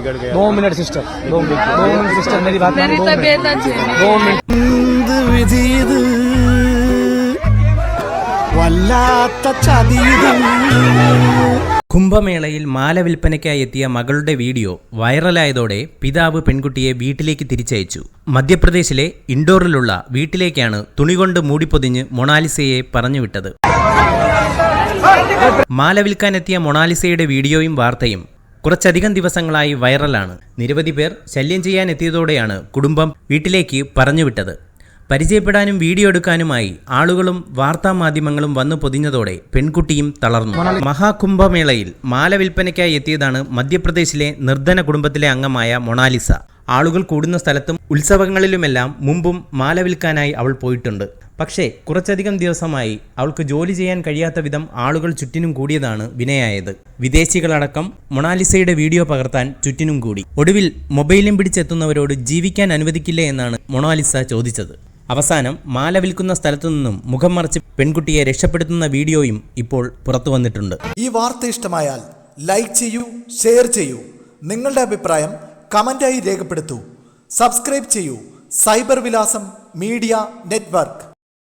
बिगड़ गया। 2 minute sister, 2 minute sister, मेरी बात मेरी तबीयत अच्छी नहीं। 2 मिनट। കുംഭമേളയിൽ മാല വിൽപ്പനയ്ക്കായി എത്തിയ മകളുടെ വീഡിയോ വൈറലായതോടെ പിതാവ് പെൺകുട്ടിയെ വീട്ടിലേക്ക് തിരിച്ചയച്ചു. മധ്യപ്രദേശിലെ ഇൻഡോറിലുള്ള വീട്ടിലേക്കാണ് തുണികൊണ്ട് മൂടിപ്പൊതിഞ്ഞ് മൊണാലിസയെ പറഞ്ഞുവിട്ടത്. മാല വിൽക്കാനെത്തിയ മൊണാലിസയുടെ വീഡിയോയും വാർത്തയും കുറച്ചധികം ദിവസങ്ങളായി വൈറലാണ്. നിരവധി പേർ ശല്യം ചെയ്യാൻ എത്തിയതോടെയാണ് കുടുംബം വീട്ടിലേക്ക് പറഞ്ഞുവിട്ടത്. പരിചയപ്പെടാനും വീഡിയോ എടുക്കാനുമായി ആളുകളും വാർത്താമാധ്യമങ്ങളും വന്നു പൊതിഞ്ഞതോടെ പെൺകുട്ടിയും തളർന്നു. മഹാകുംഭമേളയിൽ മാല വിൽപ്പനയ്ക്കായി എത്തിയതാണ് മധ്യപ്രദേശിലെ നിർധന കുടുംബത്തിലെ അംഗമായ മൊണാലിസ. ആളുകൾ കൂടുന്ന സ്ഥലത്തും ഉത്സവങ്ങളിലുമെല്ലാം മുമ്പും മാല വിൽക്കാനായി അവൾ പോയിട്ടുണ്ട്. പക്ഷേ കുറച്ചധികം ദിവസമായി അവൾക്ക് ജോലി ചെയ്യാൻ കഴിയാത്ത വിധം ആളുകൾ ചുറ്റിനും കൂടിയതാണ് വിനയായത്. വിദേശികളടക്കം മൊണാലിസയുടെ വീഡിയോ പകർത്താൻ ചുറ്റിനും കൂടി. ഒടുവിൽ മൊബൈലും പിടിച്ചെത്തുന്നവരോട് ജീവിക്കാൻ അനുവദിക്കില്ലേ എന്നാണ് മൊണാലിസ ചോദിച്ചത്. അവസാനം മാല വിൽക്കുന്ന സ്ഥലത്തു നിന്നും മുഖം മറച്ച് പെൺകുട്ടിയെ രക്ഷപ്പെടുത്തുന്ന വീഡിയോയും ഇപ്പോൾ പുറത്തു വന്നിട്ടുണ്ട്. ഈ വാർത്ത ഇഷ്ടമായാൽ ലൈക്ക് ചെയ്യൂ, ഷെയർ ചെയ്യൂ. നിങ്ങളുടെ അഭിപ്രായം കമന്റായി രേഖപ്പെടുത്തൂ. സബ്സ്ക്രൈബ് ചെയ്യൂ. സൈബർ വിലാസം മീഡിയ നെറ്റ്വർക്ക്.